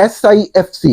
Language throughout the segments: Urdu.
SIFC,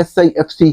SIFC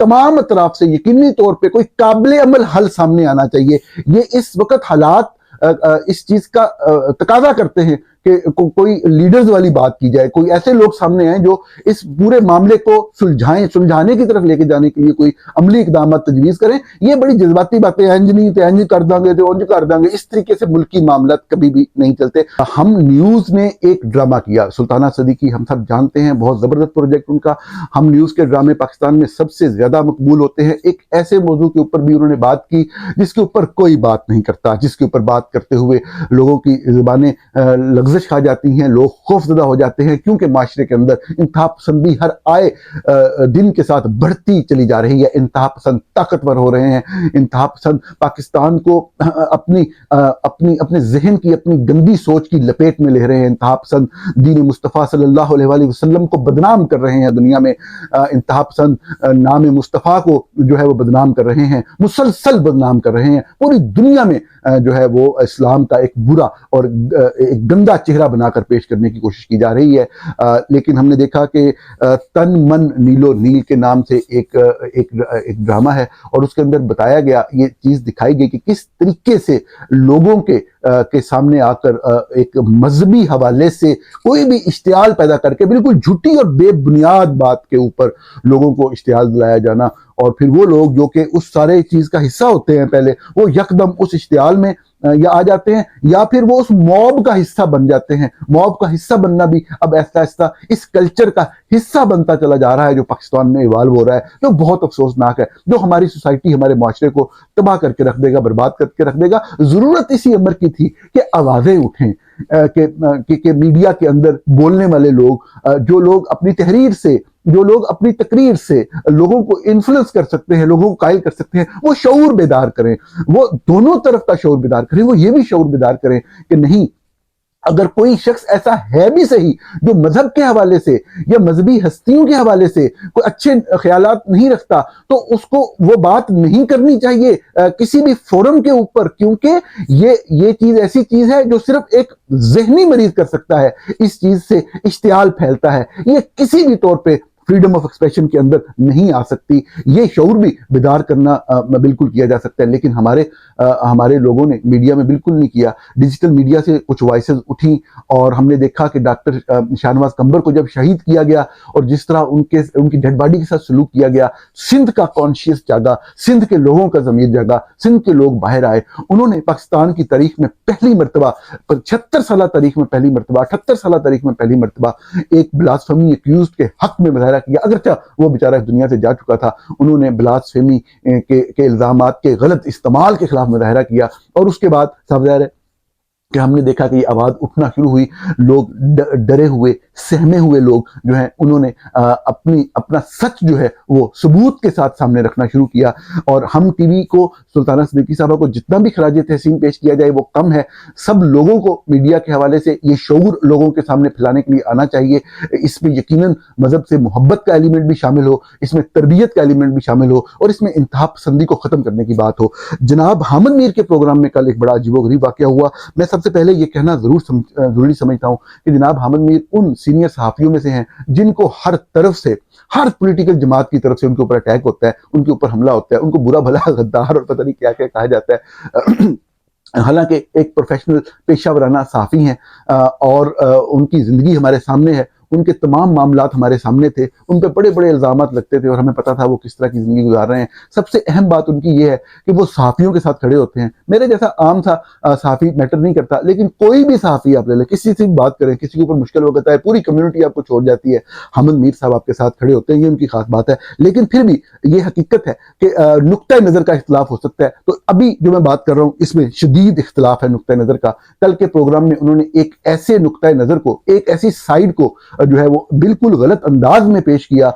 تمام اطراف سے یقینی طور پہ کوئی قابل عمل حل سامنے آنا چاہیے. یہ اس وقت حالات اس چیز کا تقاضا کرتے ہیں کہ کوئی لیڈرز والی بات کی جائے, کوئی ایسے لوگ سامنے آئیں جو اس پورے معاملے کو سلجھانے کی طرف لے کے جانے کے لیے کوئی عملی اقدامات تجویز کریں. یہ بڑی جذباتی باتیں ہیں, انج کر دیں گے تو انج کر دیں گے, اس طریقے سے ملکی معاملات کبھی بھی نہیں چلتے. ہم نیوز نے ایک ڈرامہ کیا, سلطانہ صدیقی ہم سب جانتے ہیں, بہت زبردست پروجیکٹ ان کا. ہم نیوز کے ڈرامے پاکستان میں سب سے زیادہ مقبول ہوتے ہیں. ایک ایسے موضوع کے اوپر بھی انہوں نے بات کی جس کے اوپر کوئی بات نہیں کرتا, جس کے اوپر بات کرتے ہوئے لوگوں کی زبانیں لغزش کھا جاتی ہیں, لوگ خوف زدہ ہو جاتے ہیں, کیونکہ معاشرے کے اندر انتہا پسندی ہر آئے دن کے ساتھ بڑھتی چلی جا رہی ہے. انتہا پسند طاقتور ہو رہے ہیں, انتہا پسند پاکستان کو اپنے ذہن کی, اپنی گندی سوچ کی لپیٹ میں لے رہے ہیں. انتہا پسند دین مصطفیٰ صلی اللہ علیہ وآلہ وسلم کو بدنام کر رہے ہیں دنیا میں. انتہا پسند نام مصطفیٰ کو جو ہے وہ بدنام کر رہے ہیں, مسلسل بدنام کر رہے ہیں. پوری دنیا میں جو ہے وہ اسلام کا ایک برا اور ایک گندا چہرہ بنا کر پیش کرنے کی کوشش کی جا رہی ہے. لیکن ہم نے دیکھا کہ تن من نیلو نیل کے نام سے ایک ڈرامہ ہے, اور اس کے اندر بتایا گیا, یہ چیز دکھائی گئی کہ کس طریقے سے لوگوں کے سامنے آ کر ایک مذہبی حوالے سے کوئی بھی اشتعال پیدا کر کے بالکل جھوٹی اور بے بنیاد بات کے اوپر لوگوں کو اشتعال دلایا جانا, اور پھر وہ لوگ جو کہ اس سارے چیز کا حصہ ہوتے ہیں پہلے, وہ یکدم اس اشتعال میں یا آ جاتے ہیں یا پھر وہ اس موب کا حصہ بن جاتے ہیں. موب کا حصہ بننا بھی اب ایسا ایسا اس کلچر کا حصہ بنتا چلا جا رہا ہے جو پاکستان میں ایوالو ہو رہا ہے, جو بہت افسوسناک ہے, جو ہماری سوسائٹی, ہمارے معاشرے کو تباہ کر کے رکھ دے گا, برباد کر کے رکھ دے گا. ضرورت اسی امر کی تھی کہ آوازیں اٹھیں, کہ میڈیا کے اندر بولنے والے لوگ, جو لوگ اپنی تحریر سے, جو لوگ اپنی تقریر سے لوگوں کو انفلوئنس کر سکتے ہیں, لوگوں کو قائل کر سکتے ہیں, وہ شعور بیدار کریں, وہ دونوں طرف کا شعور بیدار کریں. وہ یہ بھی شعور بیدار کریں کہ نہیں, اگر کوئی شخص ایسا ہے بھی صحیح جو مذہب کے حوالے سے یا مذہبی ہستیوں کے حوالے سے کوئی اچھے خیالات نہیں رکھتا, تو اس کو وہ بات نہیں کرنی چاہیے کسی بھی فورم کے اوپر, کیونکہ یہ چیز ایسی چیز ہے جو صرف ایک ذہنی مریض کر سکتا ہے. اس چیز سے اشتعال پھیلتا ہے, یہ کسی بھی طور پہ فریڈم آف ایکسپریشن کے اندر نہیں آ سکتی. یہ شعور بھی بیدار کرنا بالکل کیا جا سکتا ہے, لیکن ہمارے لوگوں نے میڈیا میں بالکل نہیں کیا. ڈیجیٹل میڈیا سے کچھ وائسز اٹھیں, اور ہم نے دیکھا کہ ڈاکٹر شاہنواز قمبر کو جب شہید کیا گیا اور جس طرح ان کی ڈیڈ باڈی کے ساتھ سلوک کیا گیا, سندھ کا کانشیس جاگا, سندھ کے لوگوں کا ضمیر جاگا, سندھ کے لوگ باہر آئے. انہوں نے پاکستان کی تاریخ میں پہلی مرتبہ 76 سالہ تاریخ میں پہلی مرتبہ 78 سالہ تاریخ میں پہلی مرتبہ ایک بلاسفیمی ایکیوزڈ کے حق میں مظاہرہ کیا. اگرچہ وہ بیچارہ اس دنیا سے جا چکا تھا, انہوں نے بلاسفیمی کے الزامات کے غلط استعمال کے خلاف مظاہرہ کیا, اور اس کے بعد صاحب ظاہر ہے کہ ہم نے دیکھا کہ یہ آواز اٹھنا شروع ہوئی. لوگ ڈرے ہوئے, سہمے ہوئے لوگ جو ہیں, انہوں نے اپنا سچ جو ہے وہ ثبوت کے ساتھ سامنے رکھنا شروع کیا. اور ہم ٹی وی کو, سلطانہ صدیقی صاحبہ کو جتنا بھی خراج تحسین پیش کیا جائے وہ کم ہے. سب لوگوں کو میڈیا کے حوالے سے یہ شعور لوگوں کے سامنے پھیلانے کے لیے آنا چاہیے. اس میں یقیناً مذہب سے محبت کا ایلیمنٹ بھی شامل ہو, اس میں تربیت کا ایلیمنٹ بھی شامل ہو, اور اس میں انتہا پسندی کو ختم کرنے کی بات ہو. جناب حامد میر کے پروگرام میں کل ایک بڑا عجیب و غریب واقعہ ہوا. میں سب سے پہلے یہ کہنا ضروری سمجھتا ہوں کہ جناب حامد میر ان سینئر صحافیوں میں سے ہیں جن کو ہر طرف سے, ہر پولیٹیکل جماعت کی طرف سے ان کے اوپر اٹیک ہوتا ہے, ان کے اوپر حملہ ہوتا ہے, ان کو برا بھلا غدار اور پتہ نہیں کیا کیا کہا جاتا ہے. حالانکہ ایک پروفیشنل پیشہ ورانہ صحافی ہیں, اور ان کی زندگی ہمارے سامنے ہے, ان کے تمام معاملات ہمارے سامنے تھے, ان پہ بڑے بڑے الزامات لگتے تھے اور ہمیں پتا تھا وہ کس طرح کی زندگی گزار رہے ہیں. سب سے اہم بات ان کی یہ ہے کہ وہ صحافیوں کے ساتھ کھڑے ہوتے ہیں. میرے جیسا عام سا صحافی میٹر نہیں کرتا, لیکن کوئی بھی صحافی آپ لے لیں, کسی سے بھی بات کریں, کسی کے اوپر مشکل وقت آئے, پوری کمیونٹی آپ کو چھوڑ جاتی ہے, حامد میر صاحب آپ کے ساتھ کھڑے ہوتے ہیں. یہ ان کی خاص بات ہے, لیکن پھر بھی یہ حقیقت ہے کہ نقطۂ نظر کا اختلاف ہو سکتا ہے. تو ابھی جو میں بات کر رہا ہوں اس میں شدید اختلاف ہے نقطۂ نظر کا. کل کے پروگرام میں انہوں نے ایک ایسے نقطۂ نظر کو, ایک ایسی سائیڈ کو جو ہے وہ بالکل غلط انداز میں پیش کیا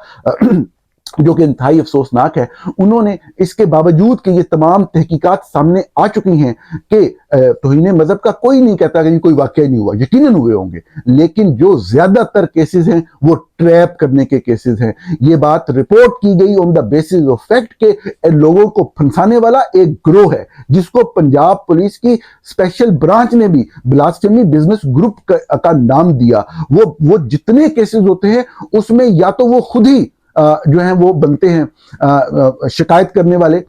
جو کہ انتہائی افسوسناک ہے. انہوں نے اس کے باوجود کہ یہ تمام تحقیقات سامنے آ چکی ہیں کہ توہین مذہب کا کوئی نہیں کہتا کہ کوئی واقعہ نہیں ہوا, یقیناً ہوئے ہوں گے, لیکن جو زیادہ تر کیسز ہیں وہ ٹریپ کرنے کے کیسز ہیں. یہ بات رپورٹ کی گئی آن دا بیسس آف فیکٹ کہ لوگوں کو پھنسانے والا ایک گروہ ہے جس کو پنجاب پولیس کی اسپیشل برانچ نے بھی بلاسفیمی بزنس گروپ کا نام دیا. وہ جتنے کیسز ہوتے ہیں اس میں یا تو وہ خود ہی جو ہیں وہ بنتے ہیں, شکایت کرنے والے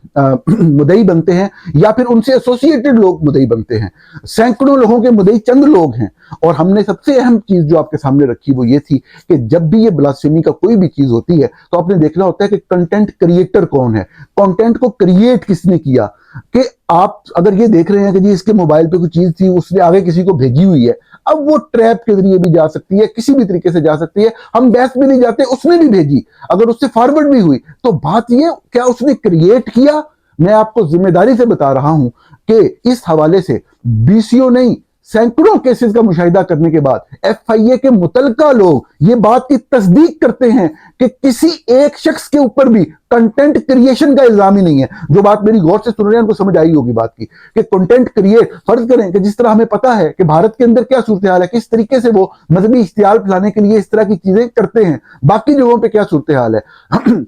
مدعی بنتے ہیں, یا پھر ان سے ایسوسیٹڈ لوگ مدعی بنتے ہیں. سینکڑوں لوگوں کے مدعی چند لوگ ہیں. اور ہم نے سب سے اہم چیز جو آپ کے سامنے رکھی وہ یہ تھی کہ جب بھی یہ بلاسفیمی کا کوئی بھی چیز ہوتی ہے تو آپ نے دیکھنا ہوتا ہے کہ کنٹینٹ کریٹر کون ہے, کنٹینٹ کو کریٹ کس نے کیا. کہ آپ اگر یہ دیکھ رہے ہیں کہ جی اس کے موبائل پہ کوئی چیز تھی, اس نے آگے کسی کو بھیجی ہوئی ہے, اب وہ ٹریپ کے ذریعے بھی جا سکتی ہے, کسی بھی طریقے سے جا سکتی ہے, ہم بحث میں نہیں جاتے, اس نے بھی بھیجی, اگر اس سے فارورڈ بھی ہوئی تو بات یہ کیا اس نے کریٹ کیا. میں آپ کو ذمہ داری سے بتا رہا ہوں کہ اس حوالے سے بیسیوں نہیں سینکڑوں کیسز کا مشاہدہ کرنے کے بعد ایف آئی اے کے متعلقہ لوگ یہ بات کی تصدیق کرتے ہیں کہ کسی ایک شخص کے اوپر بھی کنٹینٹ کریشن کا الزام ہی نہیں ہے. جو بات میری غور سے سن رہے ہیں ان کو سمجھ آئی ہوگی بات کی کہ کنٹینٹ کریٹ, فرض کریں کہ جس طرح ہمیں پتا ہے کہ بھارت کے اندر کیا صورتحال ہے, کس طریقے سے وہ مذہبی اشتعال پھیلانے کے لیے اس طرح کی چیزیں کرتے ہیں, باقی جگہوں پہ کیا صورتحال ہے.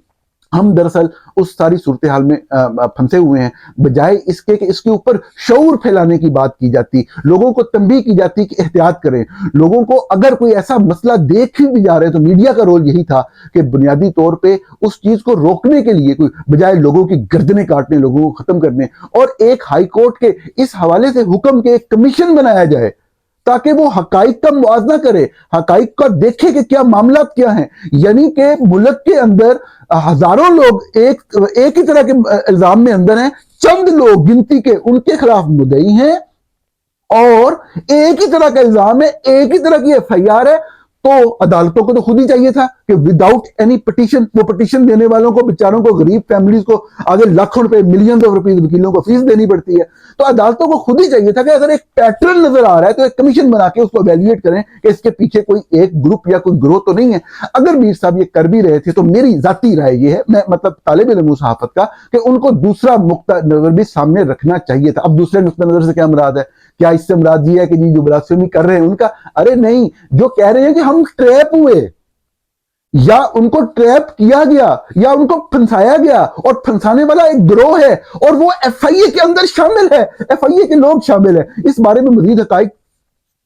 ہم دراصل اس ساری صورتحال میں پھنسے ہوئے ہیں, بجائے اس کے کہ اس کے اوپر شعور پھیلانے کی بات کی جاتی, لوگوں کو تنبیہ کی جاتی کہ احتیاط کریں. لوگوں کو اگر کوئی ایسا مسئلہ دیکھ بھی جا رہے ہیں تو میڈیا کا رول یہی تھا کہ بنیادی طور پہ اس چیز کو روکنے کے لیے کوئی بجائے لوگوں کی گردنیں کاٹنے, لوگوں کو ختم کرنے, اور ایک ہائی کورٹ کے اس حوالے سے حکم کے ایک کمیشن بنایا جائے تاکہ وہ حقائق کا موازنہ کرے, حقائق کا دیکھے کہ کیا معاملات کیا ہیں. یعنی کہ ملک کے اندر ہزاروں لوگ ایک ہی طرح کے الزام میں اندر ہیں, چند لوگ گنتی کے ان کے خلاف مدعی ہیں, اور ایک ہی طرح کا الزام ہے, ایک ہی طرح کی ایف آئی آر ہے. تو عدالتوں کو تو خود ہی چاہیے تھا کہ وداؤٹ اینی پٹیشن, وہ پٹیشن دینے والوں کو بیچاروں کو, غریب فیملیز کو آگے لاکھوں روپے, ملینز آف روپیز وکیلوں کو فیس دینی پڑتی ہے. تو عدالتوں کو خود ہی چاہیے تھا کہ اگر ایک پیٹرن نظر آ رہا ہے تو ایک کمیشن بنا کے اس کو ایویلویٹ کریں کہ اس کے پیچھے کوئی ایک گروپ یا کوئی گروہ تو نہیں ہے. اگر میر صاحب یہ کر بھی رہے تھے تو میری ذاتی رائے یہ ہے, میں مطلب طالب علم ہوں صحافت کا, کہ ان کو دوسرا نقطہ نظر بھی سامنے رکھنا چاہیے تھا. اب دوسرے نقطہ نظر سے کیا مراد ہے؟ کیا اس سے مراد یہ ہے کہ جی جو بلاسفیمی کر رہے ہیں ان کا؟ ارے نہیں, جو کہہ رہے ہیں کہ ہم ٹریپ ہوئے, یا ان کو ٹریپ کیا گیا, یا ان کو پھنسایا گیا, اور پھنسانے والا ایک گروہ ہے اور وہ ایف آئی اے کے اندر شامل ہے, ایف آئی اے کے لوگ شامل ہیں. اس بارے میں مزید حقائق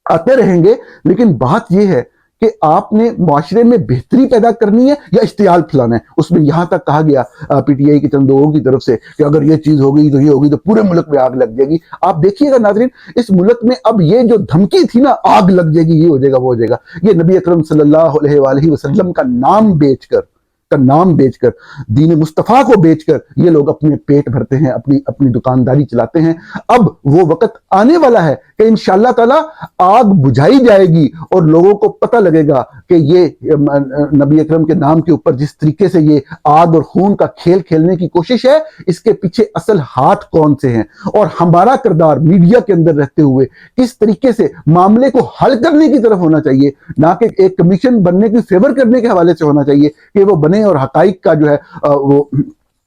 آتے رہیں گے, لیکن بات یہ ہے کہ آپ نے معاشرے میں بہتری پیدا کرنی ہے یا اشتعال پھیلانا ہے. اس میں یہاں تک کہا گیا پی ٹی آئی کے چند لوگوں کی طرف سے کہ اگر یہ چیز ہوگی تو یہ ہوگی تو پورے ملک میں آگ لگ جائے گی. آپ دیکھیے گا ناظرین, اس ملک میں اب یہ جو دھمکی تھی نا, آگ لگ جائے گی, یہ ہو جائے گا, وہ ہو جائے گا, یہ نبی اکرم صلی اللہ علیہ وآلہ وسلم کا نام بیچ کر, دین مصطفیٰ کو بیچ کر یہ لوگ اپنے پیٹ بھرتے ہیں, اپنی دکانداری چلاتے ہیں. اب وہ وقت آنے والا ہے کہ انشاءاللہ تعالی آگ بجھائی جائے گی اور لوگوں کو پتہ لگے گا کہ یہ نبی اکرم کے نام کے اوپر جس طریقے سے یہ آگ اور خون کا کھیل کھیلنے کی کوشش ہے, اس کے پیچھے اصل ہاتھ کون سے ہیں, اور ہمارا کردار میڈیا کے اندر رہتے ہوئے کس طریقے سے معاملے کو حل کرنے کی طرف ہونا چاہیے, نہ کہ ایک کمیشن بننے کی فیور کرنے کے حوالے سے ہونا چاہیے کہ وہ بنے اور حقائق کا جو ہے وہ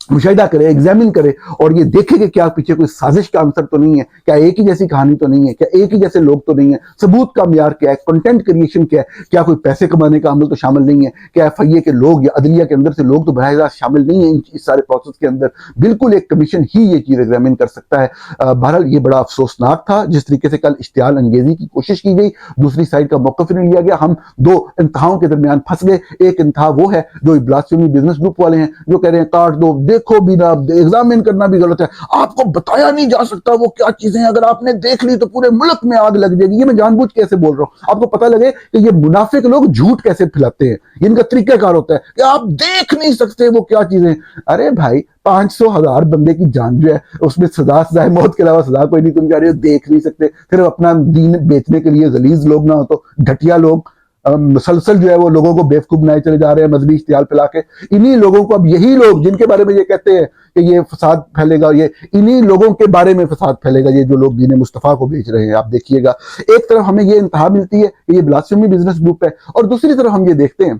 مشاہدہ کرے, ایگزامن کرے, اور یہ دیکھے کہ کیا پیچھے کوئی سازش کا عنصر تو نہیں ہے, کیا ایک ہی جیسی کہانی تو نہیں ہے, کیا ایک ہی جیسے لوگ تو نہیں ہیں, ثبوت کا معیار کیا ہے, کنٹینٹ کریشن کیا ہے, کیا کوئی پیسے کمانے کا عمل تو شامل نہیں ہے, کیا ایف آئی اے کے لوگ یا عدلیہ کے اندر سے لوگ تو براہ راست شامل نہیں ہیں اس سارے پروسیس کے اندر. بالکل ایک کمیشن ہی یہ چیز ایگزامن کر سکتا ہے. بہرحال یہ بڑا افسوسناک تھا جس طریقے سے کل اشتعال انگیزی کی کوشش کی گئی, دوسری سائڈ کا موقف نہیں لیا گیا, ہم دو انتہاؤں کے درمیان پھنس گئے. ایک انتہا وہ ہے جو بلاسفیمی بزنس گروپ والے ہیں جو کہہ رہے ہیں کاٹ دو, دیکھو بھی نہ, ایگزامن کرنا بھی غلط ہے, آپ کو بتایا نہیں جا سکتا وہ کیا چیزیں, اگر آپ نے دیکھ لی تو پورے ملک میں آگ لگ جائے گی. یہ میں جان بوجھ کیسے بول رہا ہوں, آپ کو پتہ لگے کہ یہ منافق لوگ جھوٹ کیسے پھیلاتے ہیں. ان کا طریقہ کار ہوتا ہے کہ آپ دیکھ نہیں سکتے وہ کیا چیزیں. ارے بھائی 500,000 بندے کی جان جو ہے اس میں سزا موت کے علاوہ سزا کوئی نہیں, تم کہہ رہے ہو دیکھ نہیں سکتے. صرف اپنا دین بیچنے کے لیے غلیظ لوگ نہ ہو تو گھٹیا لوگ مسلسل جو ہے وہ لوگوں کو بیوقوف بنائے چلے جا رہے ہیں مذہبی اشتعال پھیلا کے. انہی لوگوں کو اب یہی لوگ جن کے بارے میں یہ کہتے ہیں کہ یہ فساد پھیلے گا, یہ انہی لوگوں کے بارے میں فساد پھیلے گا, یہ جو لوگ دین مصطفیٰ کو بیچ رہے ہیں. آپ دیکھیے گا ایک طرف ہمیں یہ انتہا ملتی ہے کہ یہ بلاسفیمی بزنس گروپ ہے, اور دوسری طرف ہم یہ دیکھتے ہیں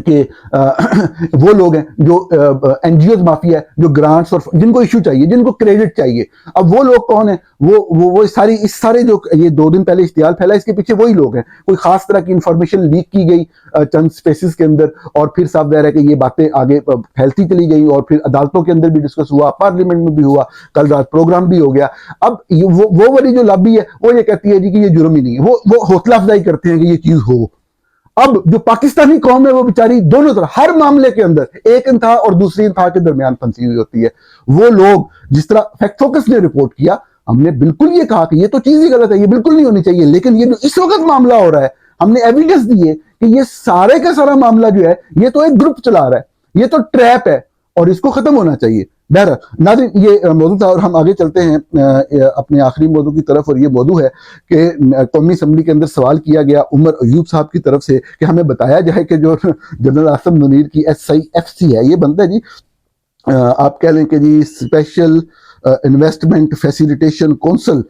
کہ وہ لوگ ہیں جو این جی اوز مافیا ہے, جو گرانٹس اور جن کو ایشو چاہیے, جن کو کریڈٹ چاہیے. اب وہ لوگ کون ہیں؟ وہ سارے جو یہ 2 دن پہلے اشتعال پھیلا, اس کے پیچھے وہی لوگ ہیں. کوئی خاص طرح کی انفارمیشن لیک کی گئی چند سپیسز کے اندر, اور پھر صاف ظاہر ہے کہ یہ باتیں آگے پھیلتی چلی گئی, اور پھر عدالتوں کے اندر بھی ڈسکس ہوا, پارلیمنٹ میں بھی ہوا, کل رات پروگرام بھی ہو گیا. اب وہ والی جو لابی ہے وہ یہ کہتی ہے جی کہ یہ جرم ہی نہیں ہے, وہ حوصلہ افزائی کرتے ہیں کہ یہ چیز ہو. اب جو پاکستانی قوم ہے وہ بیچاری دونوں طرف ہر معاملے کے اندر ایک انتہا اور دوسری انتہا کے درمیان پھنسی ہوئی ہوتی ہے. وہ لوگ جس طرح فیکٹ فوکس نے رپورٹ کیا، ہم نے بالکل یہ کہا کہ یہ تو چیز ہی غلط ہے، یہ بالکل نہیں ہونی چاہیے، لیکن یہ جو اس وقت معاملہ ہو رہا ہے ہم نے ایویڈنس دی ہے کہ یہ سارے کا سارا معاملہ جو ہے یہ تو ایک گروپ چلا رہا ہے، یہ تو ٹریپ ہے اور اس کو ختم ہونا چاہیے. بہرحال ناظرین یہ موضوع تھا اور ہم آگے چلتے ہیں اپنے آخری موضوع کی طرف، اور یہ موضوع ہے کہ قومی اسمبلی کے اندر سوال کیا گیا عمر ایوب صاحب کی طرف سے کہ ہمیں بتایا جائے کہ جو جنرل عاصم منیر کی SIFC ہے، یہ بنتا ہے جی آپ کہہ لیں کہ جی اسپیشل انویسٹمنٹ فیسیلیٹیشن کونسل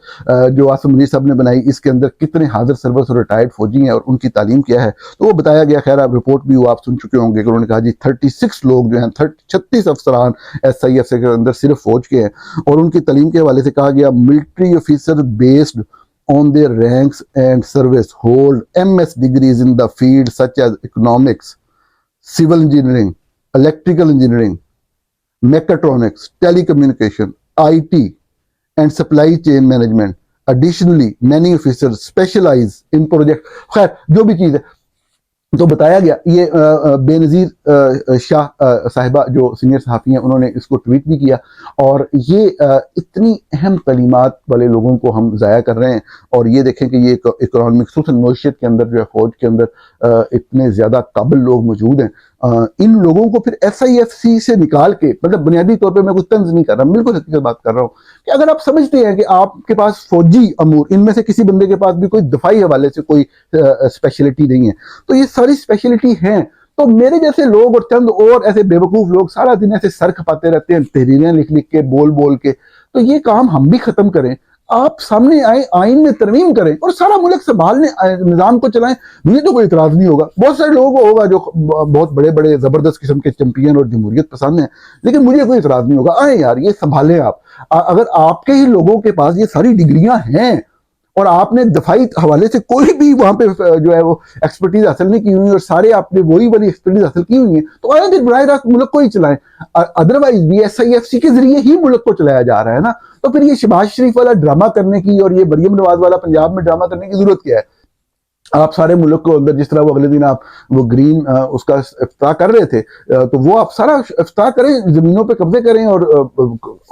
جو عاصم منیر صاحب نے بنائی، اس کے اندر کتنے حاضر سربس اور ریٹائرڈ فوجی ہیں اور ان کی تعلیم کیا ہے. تو وہ بتایا گیا، خیر آپ رپورٹ بھی آپ سن چکے ہوں گے کہ انہوں نے کہا جی 36 لوگ جو ہیں 36 افسران SIFC کے اندر صرف فوج کے ہیں، اور ان کی تعلیم کے حوالے سے کہا گیا military officer based on their ranks and service hold MS degrees in the field such as economics, civil engineering, electrical engineering, mechatronics, telecommunication, IT, and supply chain management. Additionally, many officers specialize in project. خیر جو بھی چیز ہے تو بتایا گیا. یہ بے نظیر شاہ صاحبہ جو سینئر صحافی ہیں انہوں نے اس کو ٹویٹ بھی کیا، اور یہ اتنی اہم تعلیمات والے لوگوں کو ہم ضائع کر رہے ہیں. اور یہ دیکھیں کہ یہ اکنامک خصوصاً معیشت کے اندر جو ہے فوج کے اندر اتنے زیادہ قابل لوگ موجود ہیں، ان لوگوں کو پھر SIFC سے نکال کے، مطلب بنیادی طور پہ میں کوئی طنز نہیں کر رہا، بالکل حقیقت بات کر رہا ہوں کہ اگر آپ سمجھتے ہیں کہ آپ کے پاس فوجی امور، ان میں سے کسی بندے کے پاس بھی کوئی دفاعی حوالے سے کوئی اسپیشلٹی نہیں ہے، تو یہ ساری اسپیشلٹی ہیں، تو میرے جیسے لوگ اور چند اور ایسے بے وقوف لوگ سارا دن ایسے سر کھپاتے رہتے ہیں تحریریں لکھ لکھ کے، بول بول کے. تو یہ کام ہم بھی ختم کریں، آپ سامنے آئیں، آئین میں ترمیم کریں اور سارا ملک سنبھالنے نظام کو چلائیں. مجھے تو کوئی اعتراض نہیں ہوگا. بہت سارے لوگوں کو ہوگا جو بہت بڑے بڑے زبردست قسم کے چیمپئن اور جمہوریت پسند ہیں، لیکن مجھے کوئی اعتراض نہیں ہوگا. آئیں یار، یہ سنبھالیں آپ. اگر آپ کے ہی لوگوں کے پاس یہ ساری ڈگریاں ہیں اور آپ نے دفاعی حوالے سے کوئی بھی وہاں پہ جو ہے وہ ایکسپرٹیز حاصل نہیں کی ہوئی اور سارے آپ نے وہی والی ایکسپرٹیز حاصل کی ہوئی ہیں، تو آئیں پھر براہ راست ملک کو ہی چلائیں. ادروائز بھی SIFC کے ذریعے ہی ملک کو چلایا جا رہا ہے نا. تو پھر یہ شہباز شریف والا ڈرامہ کرنے کی اور یہ مریم نواز والا پنجاب میں ڈرامہ کرنے کی ضرورت کیا ہے؟ آپ سارے ملک کو اندر، جس طرح وہ اگلے دن آپ وہ گرین اس کا افتتاح کر رہے تھے، تو وہ آپ سارا افتتاح کریں، زمینوں پہ قبضے کریں اور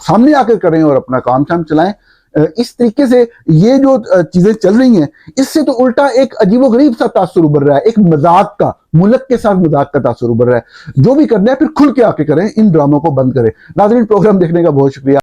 سامنے آ کے کریں اور اپنا کام شام چلائیں. اس طریقے سے یہ جو چیزیں چل رہی ہیں، اس سے تو الٹا ایک عجیب و غریب سا تاثر ابھر رہا ہے، ایک مذاق کا، ملک کے ساتھ مذاق کا تاثر ابھر رہا ہے. جو بھی کرنا ہے پھر کھل کے آ کے کریں، ان ڈراموں کو بند کریں. ناظرین پروگرام دیکھنے کا بہت شکریہ.